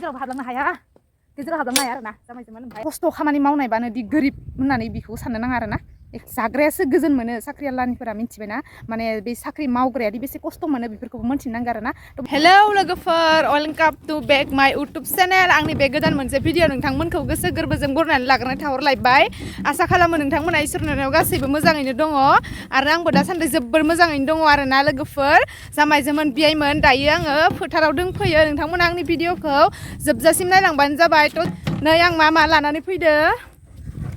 गेजेराव हाबलांनो हाया गेजेराव हाबलांनो हाया आरोना जामायजोमोन ओमफ्राय खस्थ' खामानि मावनायबानो दि गोरिब होननानै बेखौ साननो नाङा आरोना जाग्रायासो गोजोन मोनो साख्रि आलानिफोरा मिथिबायना माने बे साख्रि मावग्रायादि बेसे खस्थ' मोनो बेफोरखौबो मिथिनांगौ आरोना हेलौ लोगोफोर वेलकाम टु बेक माय इउटुब चेनेल आंनि बे गोदान मोनसे भिडिअ नोंथांमोनखौ गोसो गोरबोजों बरायनानै लाग्रोनाय थाहरलायबाय आसा खालामो नोंथांमोना इसोरनि अननायाव गासैबो मोजाङैनो दङ आरो आंबो दासान्दि जोबोर मोजाङैनो दङ आरोना लोगोफोर जामायजोमोन बियाइमोन दायो आङो फोथाराव दंफैयो नोंथांमोना आंनि भिडिअखौ जोबजासिम नायलांबानो जाबाय थ' नै आं मा लानानै फैदों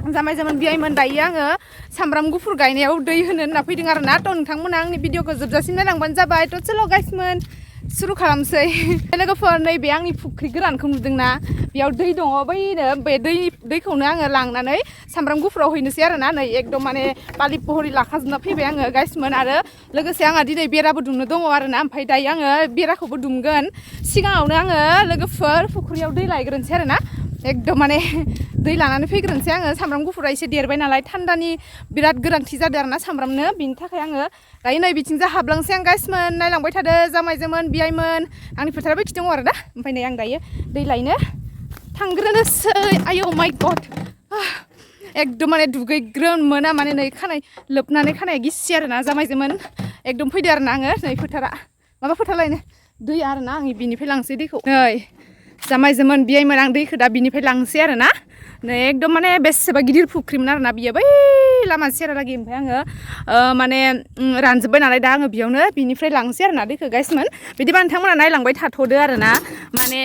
जामायजोमोन बियाइमोन दायो आङो सामब्राम गुफुर गायनायाव दै होनो होनना फैदों आरोना थ' नोंथांमोना आंनि भिडिअखौ जोबजासिम नायलांबानो जाबाय थ' चलो गाइसमोन सुरु खालामसै लोगोफोर नैबे आंनि फुख्रि गोरानखौ नुदोंना बेयाव दै दङ बैनो बे दैखौनो आङो लांनानै सामब्राम गुफुराव हैनोसै आरोना नै एकदम माने पालि पहरि लाखाजोबना फैबाय आङो गाइसमोन आरो लोगोसे आंहा दिनै बेराबो दुमनो दङ आरोना ओमफ्राय दायो आङो बेराखौबो दुमगोन सिगाङावनो आङो लोगोफोर फुख्रियाव दै लायग्रोनोसै आरोना एकदम माने दै लानानै फैग्रोनोसै आङो सामब्राम गुफुरा एसे देरबाय नालाय थान्दानि बिराद गोनांथि जादों आरोना सामब्रामनो बिनि थाखाय आङो दायो नै बिथिंजा हाबलांसै आं गाइसमोन नायलांबाय थादो जामायजोमोन बियाइमोन आंनि फोथाराबो खि दङ आरो दा ओमफ्राय नै आं दायो दै लायनो थांग्रोनोसै आयौ माय गड एकदम माने दुगैग्रोन मोना माने नै खानाय लोबनानै खानाया गिसि आरोना जामायजोमोन एकदम फैदो आरोना आङो नै फोथारा माबा फोथार लायनो दै आरोना आं बिनिफ्राय लांसै दैखौ नै जामायजोमोन बियाइमोन आं दैखौ दा बिनिफ्राय लांसै आरोना नै एकदम माने बेसेबा गिदिर फुख्रिमोन आरोना बियो बै लामा सेरालागि ओमफ्राय आङो माने रानजोब्बाय नालाय दा आङो बेयावनो बिनिफ्राय लांसै आरोना दैखौ गाइसमोन बिदिबा नोंथांमोना नायलांबाय थाथ'दो आरोना माने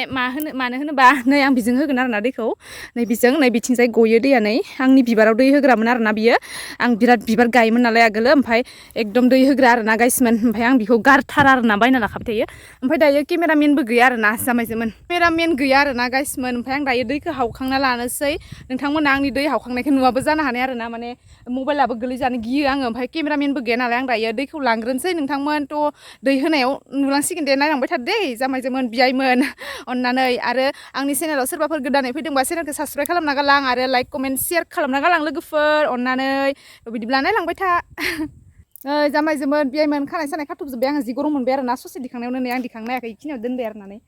मानो होनोबा नै आं बिजों होगोन आरोना दैखौ नै बिजों नै बिथिंजाय गयो दैया नै आंनि बिबाराव दै होग्रामोन आरोना बियो आं बिराद बिबार गायोमोन नालाय आगोलो ओमफ्राय एकदम दै होग्रा आरोना गाइसमोन ओमफ्राय आं बेखौ गारथारा आरोना बायना लाखाबाय थायो ओमफ्राय दायो केमेरामेनबो गैया आरोना जामायजोमोन केमेरामेन गैया आरोना गाइसमोन ओमफ्राय आं दायो दैखौ हावखांना लानोसै नोंथांमोना आंनि दै हावखांनायखौ नुवाबो जानो हानाय आरोना माने मबाइलाबो गोलैजानो गियो आङो ओमफ्राय केमेरामेनबो गैया नालाय आं दायो दैखौ लांग्रोनोसै नोंथांमोन थ' दै होनायाव नुलांसिगोन दे नायलांबाय थादो दे जामायजोमोन बियाइमोन अननानै आरो आंनि चेनेलाव सोरबाफोर गोदानै फैदोंबा चेनेलखौ साबसक्राइब खालामना गालां आरो लाइक कमेन्ट शेयार खालामना गालां लोगोफोर अननानै बिदिब्ला नायलांबाय था जामायजोमोन बियाइमोन खानाय सानाय खाथबजोब्बाय आङो जि गरम मोनबाय आरोना ससे दिखांनायावनो नै आं दिखांनो हायाखै बेखिनियाव दोनबाय आरोनानै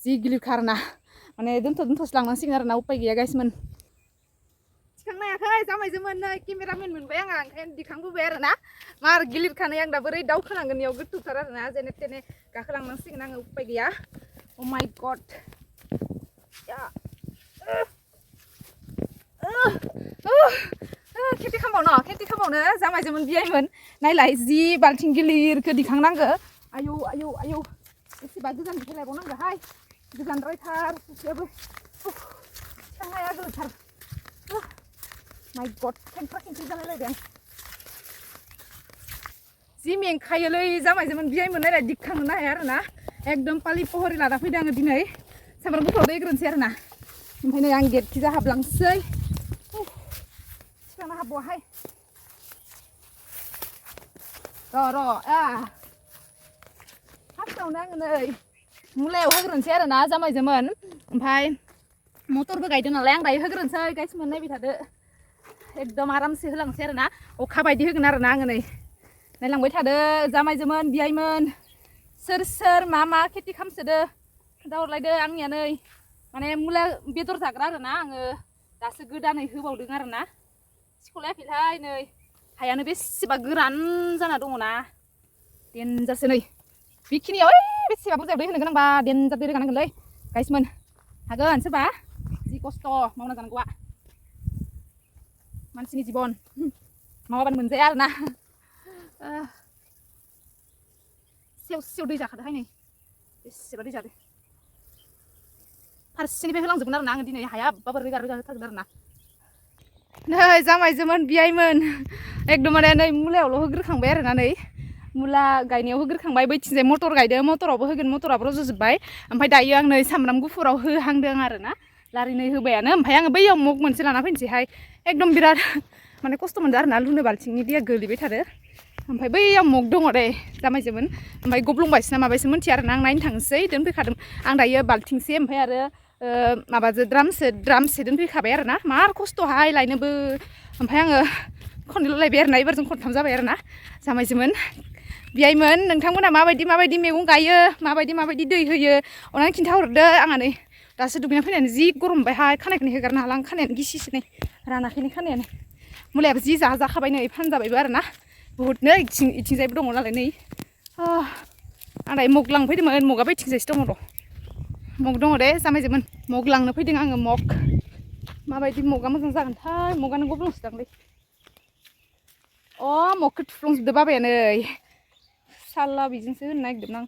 जि गिलिरखा आरोना माने दोनथ'सो लांनांसिगोन आरोना उपाय गैया गाइसमोन दिखांनो हायाखै जामायजोमोन नै केमेरामेन मोनबाय आङो ओंखायनो दिखांबोबाय आरोना मार गिलिरखानाय आं दा बोरै दावखोनांगोन इयाव गोथौथार आरोना जेने थेने गाखोलांनांसिगोन आङो उपाय गैया अ माय गड खेथि खालामबावनो जामायजोमोन बियाइमोन नायलाय जि बाल्थिं गिलिरखौ दिखांनांगो आयौ आयौ आयौ बेसेबा गोजाननिफ्राय लायबावनांगोहाय गोजानद्रायथार फुख्रियाबो दिखांनो हाया गोलोथार माय गड खेंख्रा जालायलायदों जि मेंखायोलै जामायजोमोन बियाइमोन नायलाय दिखांनो हाया आरोना एकदम पालि पहरि लाना फैदों आङो दिनै सामब्राम गुफुराव दैग्रोनोसै आरोना ओमफ्राय नै आं गेटखिजा हाबलांसै सिगांनो हाबबावाहाय र' फार्स्टआवनो आङो नै मुलायाव होग्रोनोसै आरोना जामायजोमोन ओमफ्राय मटरबो गायदों नालाय आं दायो होग्रोनोसै गाइसमोन नायबाय थादो एकदम आरामसे होलांसै आरोना अखा बायदि होगोन आरोना आङो नै नायलांबाय थादो जामायजोमोन बियाइमोन सोर मा खेथि खालामसोदो खोन्थाहरलायदो आंनिया नै माने मुला बेदर जाग्रा आरोना आङो दासो गोदानै होबावदों आरोना सिख'लायाखैहाय नै हायानो बेसेबा गोरान जाना दङना देनजारसो नै बेखिनियाव बेसेबा बुरजा दै होनो गोनांबा देनजार दै रोगानांगोनलै गाइसमोन हागोन सोरबा जि खस्थ' मावना जानांगौआ मानसिनि जिबन मावाबानो मोनजाया आरोना सेव दै जाखादोहाय नै बेसेबा दै जादो फारसेनिफ्राय होलांजोबगोन आरोना आङो दिनै हायाबाबो रोगा होथारगोन आरोना नै जामायजोमोन बियाइमोन एकदम माने नै मुलायावल' होग्रोखांबाय आरोना नै मुला गायनायाव होग्रोखांबाय बैथिंजाय मटर गायदों मटरावबो होगोन मटराबो रज'जोब्बाय ओमफ्राय दायो आं नै सामब्राम गुफुराव होहांदों आरोना लारिनै होबायानो ओमफ्राय आङो बैयाव मग मोनसे लाना फैनोसैहाय एकदम बिराद माने खस्थ' मोनदों आरोना लुनो बाल्थिंनि दैया गोलैबाय थादो ओमफ्राय बैयाव मग दङ दे जामायजोमोन ओमफ्राय गब्लंबायसो ना माबायसो मिन्थिया आरोना आं नायनो थांसै दोनफैखादों आं दायो बाल्थिंसे ओमफ्राय आरो माबाजों द्रामसे दोनफैखाबाय आरोना मार खस्थ'हाय लायनोबो ओमफ्राय आङो खननैल' लायबाय आरोना एबारजों खनथाम जाबाय आरोना जामायजोमोन बियाइमोन नोंथांमोना माबायदि मैगं गायो माबायदि दै होयो अननानै खिन्थाहरदो आंहा नै दासो दुगैना फैनानै जि गरम मोनबायहाय खानायखौनो हेगारनो हाला आं खानायानो गिसिसो नै रानाखैनो खानायानो मुलायाबो जि जाजाखाबाय नै फानजाबायबो आरो ना बुहुदनो इथिंजायबो दङ नालाय नै आं दायो मग लांफैदोंमोन मगा बैथिंजायसो दङ र' मग दङ दे जामायजोमोन मग लांनो फैदों आङो मग माबायदि मगा मोजां जागोनथाय मगानो गब्लंसोदांलै मगखौ थुफ्लंजोबदो बाबाया नै साला बेजोंसो होनो नागिरदोंमोन आं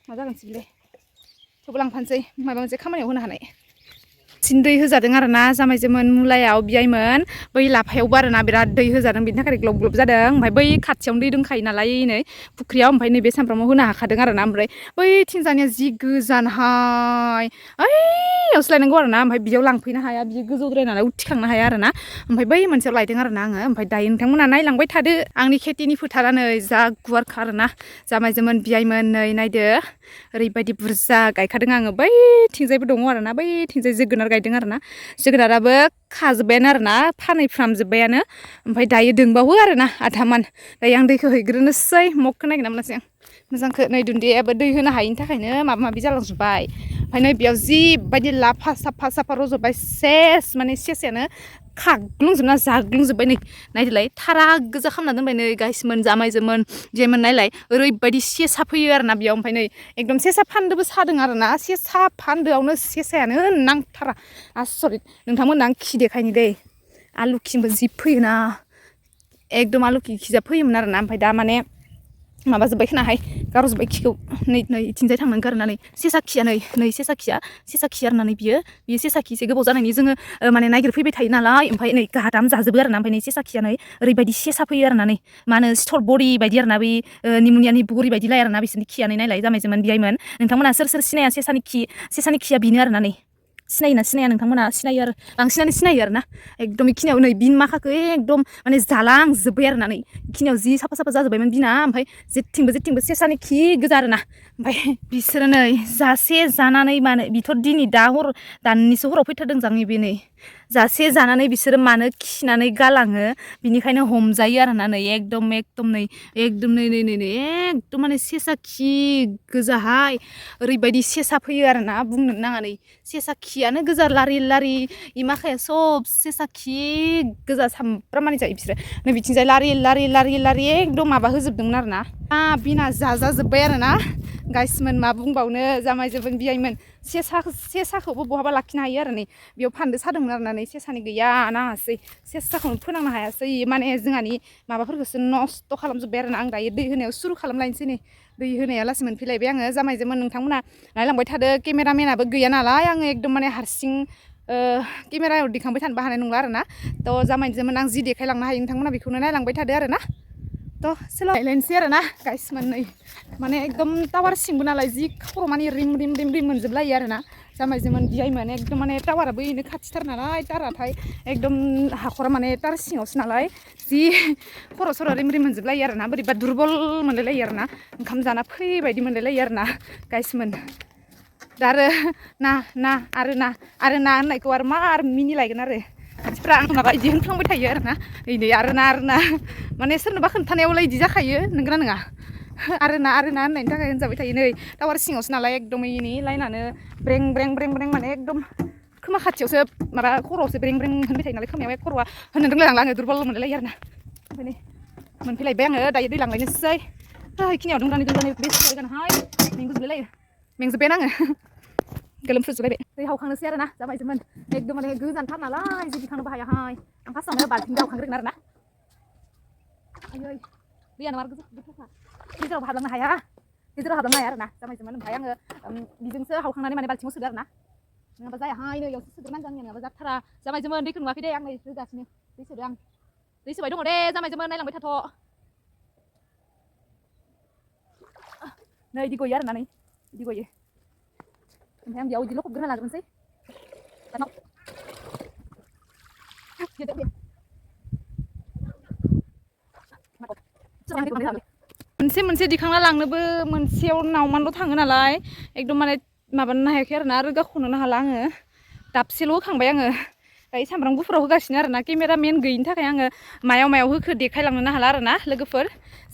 मा जागोनसै बेलाय थेवबो लांफानोसै माबा मोनसे खामानियाव होनो हानाय सिन दै होजादों आरो ना जामायजोमोन मुलायाव बियायमोन बै लाफायावबो आरो ना बिराद दै होजादों बिनि थाखाय ग्लब ग्लब जादों ओमफ्राय बै खाथियावनो दै दंखायो नालाय नै फुख्रियाव ओमफ्राय नैबे सामफ्रामाव होनो हाखादों आरो ना ओमफ्राय बैथिंजानिया जि गोजानहाय ओइयावसो लायनांगौ आरो ना ओमफ्राय बियाव लांफैनो हाया बियो गोजौद्राय नालाय उथिखांनो हाया आरो ना ओमफ्राय बै मोनसेयाव लायदों आरो ना आङो ओमफ्राय दायो नोंथांमोना नायलांबाय थादो आंनि खेथिनि फोथारा नै जा गुवारखा आरो ना जामायजोमोन बियायमोन नै नायदो ओरैबायदि बुरजा गायखादों आङो बैथिंजायबो दङ आरो ना बैथिंजाय जोगोनार गायदों आरो ना जोगोनाराबो खाजोब्बायानो आरो ना फानहैफ्रामजोब्बायानो ओमफ्राय दायो दोंबावो आरो ना आधामान दायो आं दैखौ हैग्रोनोसै मगखौ नागिरना मोनासै आं मोजांखौ नै दुन्दियाबो दै होनो हायिनि थाखायनो माबा माबि जालांजोब्बाय ओमफ्राय नै बेयाव जिबायदि लाफा साफा रज'बाय माने सेसायानो खाग्लुंजोबना जाग्लुंजोब्बाय नै नायदोलाय थारा गोजा खालामना दोनबाय नै गाइसमोन जामायजोमोन जेमोन नायलाय ओरैबायदि सेसा फैयो आरो ना बेयाव ओमफ्राय नै एकदम सेसा फान्दोबो सादों आरो ना सेसा फान्दोआवनो सेसायानो नांथारा आसरित नोंथांमोननो आं खि देखायनि दै आलु खिबो जि फैयोना एकदम आलु खिजा फैयोमोन आरो ना ओमफ्राय दा माने माबाजोब्बाय खोनाहाय गारजोब्बाय खिखौ नै इथिंजाय थांनांगौ आरो ना नै सेसा खिया नै सेसा खि आरो ना बियो सेसा खि एसे गोबाव जानायनि जोङो माने नागिरफैबाय थायो नालाय ओमफ्राय नै गादाम जाजोबो आरो ना ओमफ्राय नै सेसा खिया नै ओरैबायदि सेसा फैयो आरो ना नै मा होनो सिथर बरि बायदि आरो ना बै निमनियानि बरि बायदि लाय आरो ना बिसोरनि खियानो नायलाय जामायजोमोन बियायमोन नोंथांमोना सोर सिनाया सेसानि खिया बेनो आरो ना नै सिनायोना सिनाया नोंथांमोना सिनायो आरो बांसिनानो सिनायो आरो ना एकदम बेखिनियाव नै बिन माखाखौ एकदम माने जालांजोब्बाय आरो ना नै बेखिनियाव जि साफा जाजोब्बायमोन बिना ओमफ्राय जेथिंबो सेसानि खि गोजा आरो ना ओमफ्राय बिसोरो नै जासे जानानै मानो बिथ' दानिसो हराव फैथारदों जांनि बे नै जासे जानानै बिसोरो मानो खिनानै गालाङो बिनिखायनो हमजायो आरो ना नै एकदम नै एकदम माने सेसा खि गोजाहाय ओरैबायदि सेसा फैयो आरो ना बुंनो नाङा नै सेसा खियानो गोजा लारि इमाखाया सब सेसा खि गोजा सामब्राम मानि जायो बिसोरो नै बिथिंजाय लारि एकदम माबा होजोबदोंमोन आरो ना बिना जाजाजोब्बाय आरो ना गाइसमोन मा बुंबावनो जामायजोबोन बियायमोन सेसाखौबो बहाबा लाखिनो हायो आरो नै बेयाव फान्दो सादोंमोन आरो ना नै सेसानि गैया नाङासै सेसाखौनो फोनांनो हायासै माने जोंहानि माबाफोरखौसो नस्थ' खालामजोब्बाय आरो ना आं दायो दै होनायाव सुरु खालामलायनोसै नै दै होनाया लासै मोनफैलायबाय आङो जामायजोमोन नोंथांमोना नायलांबाय थादो केमेरामेनाबो गैया नालाय आङो एकदम माने हारसिं केमेरायाव दिखांबाय थानोबो हानाय नंला आरो ना थ' जामायजोमोन आं जि देखायलांनो हायो नोंथांमोना बेखौनो नायलांबाय थादो आरो ना थ' सोलायलायनोसै आरो ना गाइसमोन नै माने एकदम टावार सिंबो नालाय जि खर' माने रिम मोनजोबलायो आरो ना जामायजोमोन बियायमोन एकदम माने टावाराबो बेनो खाथिथार नालाय टाराथाय एकदम हाखरा माने टार सिङावसो नालाय जि खर' सर' रिम मोनजोबलायो आरो ना बोरैबा दुरबल मोनलायलायो आरो ना ओंखाम जाना फैबायदि मोनलायलायो आरो ना गाइसमोन दा आरो ना होननायखौ आरो मार मिनिलायगोन आरो मानसिफ्रा आं माबा बिदि होनफ्लांबाय थायो आरो ना नै आरो ना माने सोरनोबा खोन्थानायावलाय बिदि जाखायो नंगौना नङा आरो ना होननायनि थाखाय होनजाबाय थायो नै टावार सिङावसो नालाय एकदम इनि लाइनानो ब्रें माने एकदम खोमा खाथियावसो माबा खर'आवसो ब्रें होनबाय थायो नालाय खोमायाव खर'आ होननो रोंलायलांला आङो दुरबल मोनलायलायो आरो ना ओमफ्राय नै मोनफैलायबाय आङो दायो दै लांलायनोसै बेखिनियाव दोननानै बेसे जानाहाय मेंगुजोबलायलायो मेंजोब्बायानो आङो गोलोमफ्रुजोबलायबाय दै हावखांनोसै आरो ना जामायजोमोन एकदम माने गोजानथार नालाय जि दिखांनोबो हायाहाय आं फार्स्टआवनो बाल्थिंजों हावखांग्रोगोन आरो ना आयै दैयानो मार गोथौखा गेजेराव हाबलांनो हाया आरो ना जामायजोमोन ओमफ्राय आङो बिजोंसो हावखांनानै माने बाल्थिङाव सोदो आरो ना नङाबा जायाहाय नै इयावसो सोग्रोनांगौ आंनिया नङाबा जाथारा जामायजोमोन दैखौ नुवाखै दे आं नै रोगासिनो दै सोदो आं दै सोबाय दङ दे जामायजोमोन नायलांबाय थाथ' नै इदि गयो आरो ना नै इदि गयो ओमफ्राय आं बेयाव इदि लखबग्रोना लाग्रोनोसै मोनसे दिखांना लांनोबो मोनसेयाव नावमानल' थाङो नालाय एकदम माने माबानो हायाखै आरो ना रोगाख'नोनो हाला आङो दाबसेल' होखांबाय आङो दायो सामब्राम गुफुराव होगासिनो आरोना केमेरामेन गैयिनि थाखाय आङो मायाव होखो देखायलांनो हाला आरोना लोगोफोर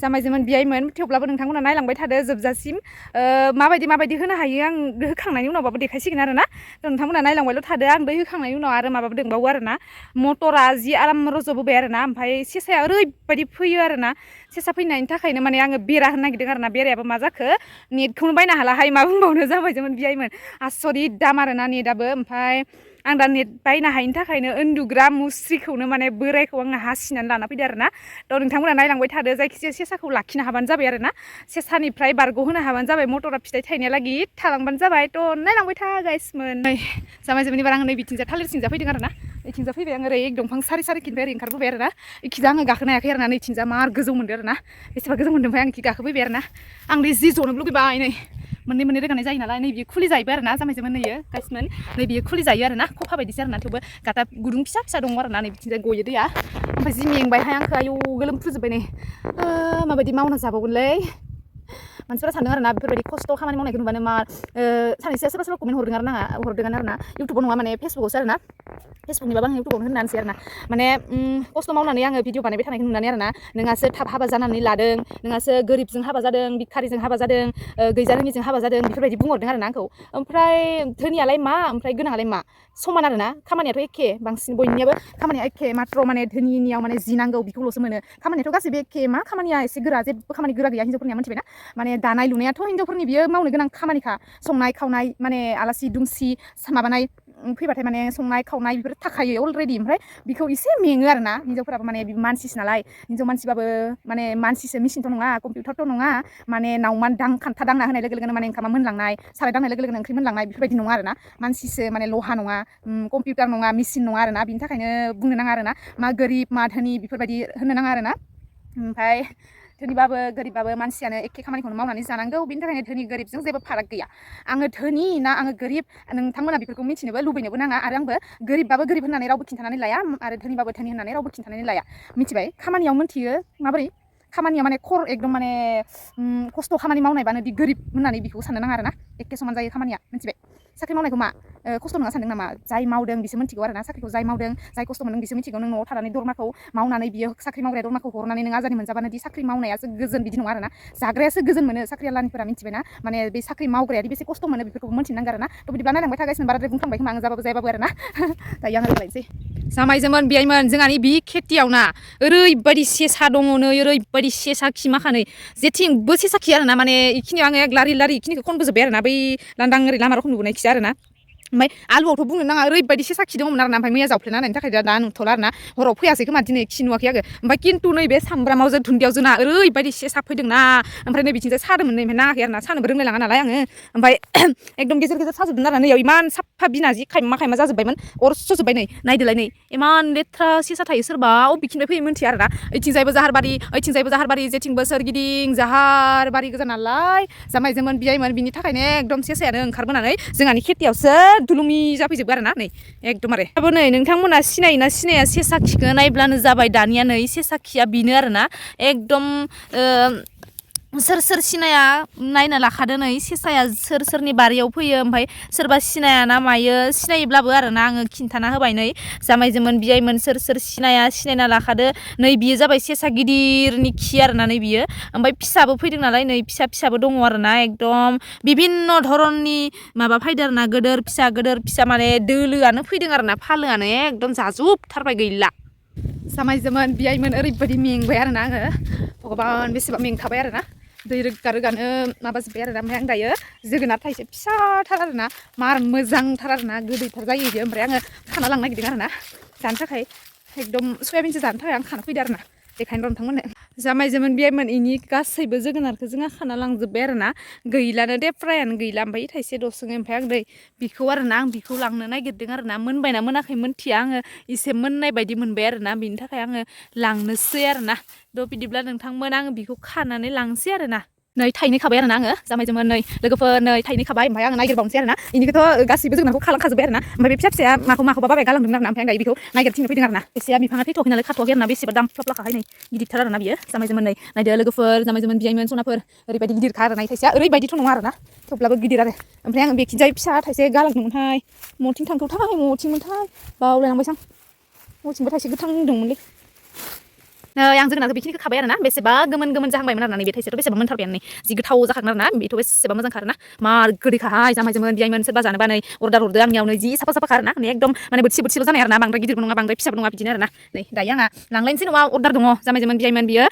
जामायजोमोन बियायमोन थेवब्लाबो नोंथांमोना नायलांबाय थादो जोबजासिम माबायदि होनो हायो आं होखांनायनि उनावबाबो देखायसिगोन आरोना नोंथांमोना नायलांबायल' थादो आं दै होखांनायनि उनाव आरो माबाबो दंबावो आरोना मटरा जि आराम रज'बोबाय आरोना ओमफ्राय सेसाया ओरैबायदि फैयो आरोना सेसा फैनायनि थाखायनो माने आङो बेरा होनो नागिरदों आरोना बेरायाबो मा जाखो नेटखौनो बायनो हालाहाय मा बुंबावनो जामायजोमोन बियायमोन आसरित दाम आरोना नेटआबो ओमफ्राय आं दा नेट बायनो हायिनि थाखायनो उन्दुग्रा मुस्रिखौनो माने बोरायखौ आङो हासिनानै लाना फैदो आरोना थ' नोंथांमोना नायलांबाय थादो जायखिजाया सेसाखौ लाखिनो हाबानो जाबाय आरोना सेसानिफ्राय बारग'होनो हाबानो जाबाय मटरा फिथाइ थाइनायालागि थालांबानो जाबाय थ' नायलांबाय था गाइसमोन जामायजोमोन एबार आं नै बिथिंजा थालिर सिंजा फैदों आरोना इथिंजा फैबाय आं ओरै दंफां सारिखिनिफ्राय ओरै ओंखारबोबाय आरोना इखिजा आङो गाखोनो हायाखै आरोना नैथिंजा मार गोजौ मोनदों आरोना बेसेबा गोजौ मोनदों ओमफ्राय आं इखि गाखोफैबाय आरोना आं बे जि जनो लुगैबाय नै मोननै रोगानाय जायो नालाय नै बियो खुलि जायोबो आरोना जामायजोमोन नैयो गाइसमोन नै बियो खुलि जायो आरोना खखा बायदिसो आरोना थेवबो गाथा गुदुं फिसा दङ आरोना नै बिथिंजाय गयो दैया ओमफ्राय जि मेंबायहाय आंखौ आयौ गोलोमफ्रुजोब्बाय नै माबायदि मावना जाबावगोनलै मानसिफोरा सानदों आरोना बेफोरबायदि खस्थ' खामानि मावनायखौ नुबानो मा सानैसोआ सोरबा कमेन्ट हरदों आरोना इउटुबाव नङा माने फेसबुकआवसो आरोना फेसबुकनिबाबो आं इउटुबावनो होननानैसै आरोना माने खस्थ' मावनानै आङो भिडिअ बानायबाय थानायखौ नुनानै आरोना नोंहासो थाब हाबा जानानै लादों नोंहासो गोरिबजों हाबा जादों भिखारिजों हाबा जादों गैजारोङिजों हाबा जादों बेफोरबायदि बुंहरदों आरोना आंखौ ओमफ्राय धोनियालाय मा ओमफ्राय गोनाङालाय मा समान आरोना खामानियाथ' एखे बांसिन बयनियाबो खामानिया एखे माथ्र माने धोनिनियाव माने जि नांगौ बेखौल'सो मोनो खामानियाथ' गासैबो एखे मा खामानिया एसे गोरा जेबो खामानि गोरा गैया हिन्जावफोरनिया मिथिबायना माने दानाय लुनायाथ' हिन्जावफोरनि बियो मावनो गोनां खामानिखा संनाय खावनाय माने आलासि दुमसि माबानाय फैबाथाय माने संनाय खावनाय बेफोर थाखायो अलरेडि ओमफ्राय बेखौ एसे मेङो आरोना हिन्जावफोराबो माने मानसिसो नालाय हिन्जाव मानसिबाबो माने मानसिसो मेसिनथ' नङा कम्पिउटारथ' नङा माने नावमान खान्था दांना होनाय लोगो लोगोनो माने ओंखामा मोनलांनाय साराय दांनाय लोगो लोगोनो ओंख्रि मोनलांनाय बेफोरबायदि नङा आरोना मानसिसो माने लहा नङा कम्पिउटार नङा मेसिन नङा आरोना बिनि थाखायनो बुंनो नाङा आरोना मा गोरिब मा धोनि बेफोरबायदि होननो नाङा आरोना ओमफ्राय धोनिबाबो गोरिबबाबो मानसियानो एखे खामानिखौनो मावनानै जानांगौ बिनि थाखायनो धोनि गोरिबजों जेबो फाराग गैया आङो धोनि ना आङो गोरिब नोंथांमोना बेफोरखौ मिथिनोबो लुबैनोबो नाङा आरो आंबो गोरिबबाबो गोरिब होननानै रावबो खिन्थानानै लाया आरो धोनिबाबो धोनि होननानै रावबो खिन्थानानै लाया मिथिबाय खामानियाव मोनथियो माबोरै खामानिया माने एकदम माने खस्थ' खामानि मावनायबानो दि गोरिब होननानै बेखौ साननो नाङा आरोना एखे समान जायो खामानिया मिथिबाय साख्रि मावनायखौ मा खस्थ' नङा सानदों नामा जाय मावदों बिसो मिथिगौ आरोना साख्रिखौ जाय मावदों जाय खस्थ' मोनदों बिसो मिथिगौ नों न'आव थानानै दरमाखौ मावनानै बियो साख्रि मावग्राया दरमाखौ हरनानै नों आजादि मोनजाबानो दि साख्रि मावनायासो गोजोन बिदि नङा आरोना जाग्रायासो गोजोन मोनो साख्रि आलानिफोरा मिथिबायना माने बे साख्रि मावग्रायादि बेसे खस्थ' मोनो बेफोरखौबो मिथिनांगौ आरोना थ' बिदिब्ला नायलांबाय थागासिनो बाराद्राय बुंफ्लांबाय खोमा आं जाबाबो जायाबाबो आरोना दायो आं रायलायनोसै जामायजोमोन बियायमोन जोंहानि बि खेथियाव ना ओरैबायदि सेसा दङ नै ओरैबायदि सेसा खि माखानै जेथिंबो सेसा खि आरोना माने इखिनियाव आङो लारि इखिनिखौ खनबोजोब्बाय आरोना बै लांदां ओरै लामा रखम नुबोनाय खिया आरोना ओमफ्राय आलुआवथ' बुंनो नाङा ओरैबायदि सेसा खि दङमोन आरोना ओमफ्राय मैया जावफ्लेना होनायनि थाखाय दा नुथ'ला आरोना हराव फैयासै खोमा दिनै खि नुवाखै आङो ओमफ्राय खिन्थु नैबे सामब्रामाव जों दुन्दियाव जोंना ओरैबायदि सेसा फैदोंना ओमफ्राय नै बिथिंजाय सादोंमोन नै ओमफ्राय नाङाखै आरोना सानोबो रोंलाय लाङा नालाय आङो ओमफ्राय एकदम गेजेर साजोबदों आरोना नैयाव इमान साफा बिना जि खायमा जाजोब्बायमोन अरस'जोब्बाय नै नायदोलाय नै इमान लेथ्रा सेसा थायो सोरबा अबेखिनिफ्राय फैयो मिन्थिया आरोना ओइथिंजायबो जाहारबारि जेथिंबो सोरगिदिं जाहारबारि गोजा नालाय जामायजोमोन बियायमोन बिनि थाखायनो एकदम सेसायानो ओंखारबोनानै जोंहानि खेथियावसो दुलुमि जाफैजोबो आरोना नै एकदमबारे दाबो नै नोंथांमोना सिनायोना सिनाया सेसा खिखौ नायब्लानो जाबाय दानिया नै सेसा खिया बेनो आरोना एकदम सोर सिनाया नायना लाखादो नै सेसाया सोरनि बारियाव फैयो ओमफ्राय सोरबा सिनाया ना मायो सिनायोब्लाबो आरोना आङो खिन्थाना होबाय नै जामायजोमोन बियायमोन सोर सिनायना लाखादो नै बियो जाबाय सेसा गिदिरनि खि आरोना नै बियो ओमफ्राय फिसाबो फैदों नालाय नै फिसाबो दङ आरोना एकदम बिभिन्न धरननि माबा फैदों आरोना गोदोर फिसा माने दोलोआनो फैदों आरोना फालोआनो एकदम जाजोबथारबाय गैला जामायजोमोन बियायमोन ओरैबायदि मेंबाय आरोना आङो भगबान बेसेबा मेंखाबाय आरोना दै रोगानो माबाजोब्बाय आरोना ओमफ्राय आं दायो जोगोनार थाइसे फिसाथार आरोना मार मोजांथार आरोना गोदैथार जायो बियो ओमफ्राय आङो खाना लांनो नागिरदों आरोना जानो थाखाय एकदम सयाबिनसो जानो थाखाय आं खाना फैदों आरोना बेखायनो नोंथांमोननो जामायजोमोन बियायमोन इनि गासैबो जोगोनारखौ जोंहा खाना लांजोब्बाय आरोना गैलानो दे फ्रायानो गैला ओमफ्राय थाइसे दसोङो ओमफ्राय आं बिखौ आरोना आं बिखौ लांनो नागिरदों आरोना मोनबायना मोनाखै मोनथिया आङो एसे मोननाय बायदि मोनबाय आरोना बिनि थाखाय आङो लांनोसै आरोना थ' बिदिब्ला नोंथांमोन आङो बिखौ खानानै लांसै आरोना नै थाइनै खाबाय आरो ना आङो जामायजोंमोन नै लोगोफोर नै थाइनै खाबाय ओमफ्राय आं नागिरबावनोसै आरो ना इनिखौथ' गासिबो जोगोनारखौ खालामखाजोब्बाय आरो ना ओमफ्राय बे फिसा फिसाया माखौबा बाबाय गालांदोंमोन आरो ना ओमफ्राय आं दायो बेखौ नागिरथिंनो फैदों आरो ना बेसेया बिफाङा थैथ'वाखै नालाय खाथ'वाखै आरो ना बेसेबा दाम फ्लाखाहाय नै गिदिरथार आरो ना बियो जामायजोंमोन नै नायदो लोगोफोर जामायजोंमोन बियाइमोन सनाफोर ओरैबायदि गिदिरखा आरो ना थाइसेया ओरैबायदिथ' नङा आरो ना थेवब्लाबो गिदिर आरो ओमफ्राय आं बेखिजाय फिसा थाइसे गालांदोंमोनहाय मथिं थांथौथाय मथिंमोनथाय बावलायलांबायसां मथिंबो थाइसे गोथां दंमोनलै नै आं जोगोनारखौ बेखिनिखौ खाबाय आरो ना बेसेबा गोमोन जाहांबायमोन आरो ना बे थाइसेयाथ' बेसेबा मोनथारबायानो नै जि गोथाव जाखागोन आरो ना बेथ' बेसेबा मोजांखा आरो ना मार गोदैखाहाय जामायजोंमोन बियाइमोन सोरबा जानोबा नै अर्डार हरदो आंनियाव नै जि साफा आरो ना नै एकदम माने बोथिसेल' जानाय आरो ना बांद्राय गिदिरबो नङा बांद्राय फिसाबो नङा बिदिनो आरो ना नै दायो आंहा लांलायनोसै न'आव अर्डार दङ जामायजोंमोन बियाइमोन बियो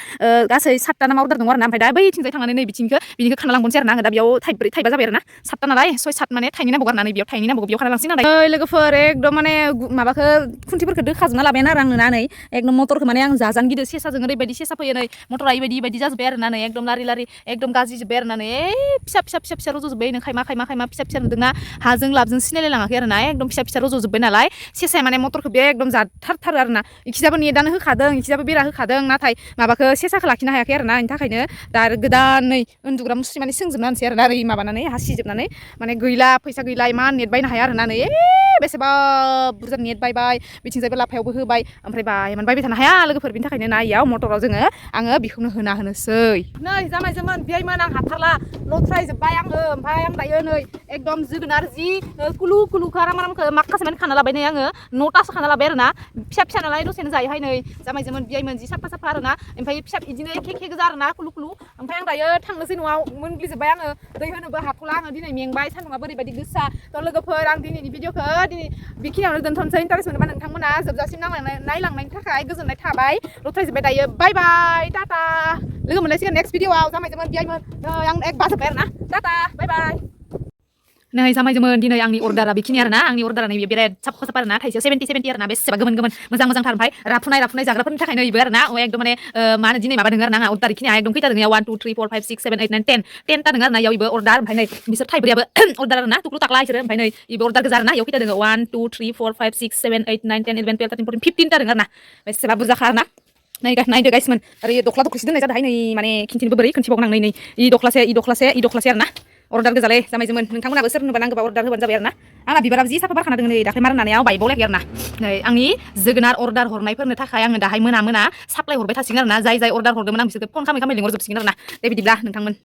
गासै 7ता नामा अर्डार दङ आरो ना ओमफ्राय दा बैथिंजाय थांनानै नै बिनिखौ खाना लांबावनोसै आरो ना आङो दा बेयाव थाइबा जाबाय आरो ना 7ता नालाय 6-7 माने थाइनै नांबावगौ आरो ना नै बेयाव थाइनै नांबावगौ बेयाव खाना लांसिगोन नालाय ओइ लोगोफोर एकदम माने माबाखौ खुन्थिफोरखौ दोखाजोबना लाबायानो आरो आंनो ना नै एकदम मटरखौ माने आं जाजानो गिदो सेसाजों ओरैबायदि सेसा फैयो नै मटरा इबायदि जाजोब्बाय आरो ना नै एकदम लारि एकदम गाज्रि जोब्बाय आरो ना नै फिसा रज'जोब्बाय नो खायमा फिसा नुदोंना हाजों लाबजों सिनायलायलाङाखै आरो ना एकदम फिसा रज'जोब्बाय नालाय सेसाया माने मटरखौ बे एकदम जाथारथारो आरो ना इखिजाबो नेटानो होखादों इखिजाबो बेरा होखादों नाथाय माबाखौ सेसाखौ लाखिनो हायाखै आरो ना बेनि थाखायनो दा आरो गोदान नै उन्दुग्रा मुस्रि माने सोंजोबना होनसै आरो ना ओरै माबानानै हासिजोबनानै माने गैला फैसा गैला इमान नेट बायनो हाया आरो ना नै बेसेबा बुरजा नेट बायबाय बिथिंजायबो लाफायावबो होबाय ओमफ्राय इमान बायबाय थानो हाया लोगोफोर बिनि थाखायनो ना इयाव मटराव आङो बेखौनो होनोसै नै जामायजोंमोन बियाइमोन आं हाथारला लथ्रायजोब्बाय आङो ओमफ्राय आं दायो नै एकदम जोगोनार जि कुलुखौ आरामखौ माखासे माने खाना लाबाय नै आङो 9तासो खाना लाबाय आरो ना फिसा नालाय दसेनो जायोहाय नै जामायजोंमोन बियाइमोन जि साफा आरो ना ओमफ्राय फिसा बिदिनो एखे गोजा आरो ना कुलु ओमफ्राय आं दायो थांनोसै न'आव मोनग्लिजोब्बाय आङो दै होनोबो हाथ'ला आङो दिनै मेंबाय सान्दुंआ बोरैबायदि गोसा थ' लोगोफोर आं दिनैनि भिडिअखौ बेखिनियावनो दोनथ'नोसै इन्टारेस्ट मोनोबा नोंथांमोना जोबजासिम नायलांनायनि थाखाय गोजोननाय थाबाय लथ्रायजोब्बाय दायो बाय टाटा लोगो मोनलायसिगोन नेक्स्ट भिडिअआव जामायजोंमोन बियाइमोन आं एक बाजोब्बाय आरो ना टाटा बाय नै जामायजोंमोन दिनै आंनि अर्डारा बेखिनि आरो ना आंनि अर्डारा नै बिराद साफा आरो ना थाइसेयाव 70 आरो ना बेसेबा गोमोन मोजांथार ओमफ्राय राफुनाय जाग्राफोरनि थाखाय नैबो आरो ना एकदम माने मा होनो दिनै माबा दङ आरो ना आंहा अर्डार बेखिनिया एकदम खैथा दङ 1 2 3 4 5 6 7 8 9 10 10ता दङ आरो ना इयाव इबो अर्डार ओमफ्राय नै बिसोर थाइब्रैयाबो अर्डार आरो ना टुक्लु टाक्ला इसोरो ओमफ्राय नै इबो अर्डार गोजा आरो ना इयाव खैथा दङ 1 2 3 4 5 6 7 8 9 10 11 12 13 14 15ता दङ आरो ना बेसेबा बुरजाखा आरो ना नायदो गाइसमोन ओरै दख्लासे दोननाय जादोंहाय नै माने खिन्थिनोबो बोरै खोन्थिबावगोन आं नै इ दख्लासे आरो ना अर्डार गोजालै जामायजोंमोन नोंथांमोनाबो सोरनोबा नांगौबा अर्डार होबानो जाबाय आरो ना आंना बिबाराबो जि साफा बारखाना दङ नै दाख्लै मार होननानै बायबावलायाखै आरो ना नै आंनि जोगोनार अर्डार हरनायफोरनो थाखाय आङो दाहाय मोना साप्लाय हरबाय थासिगोन आरो ना जाय अर्डार हरदोंमोन आं बिसोरखौ फन खामै लिंहरजोबसिगोन आरो ना दे बिदिब्ला नोंथांमोन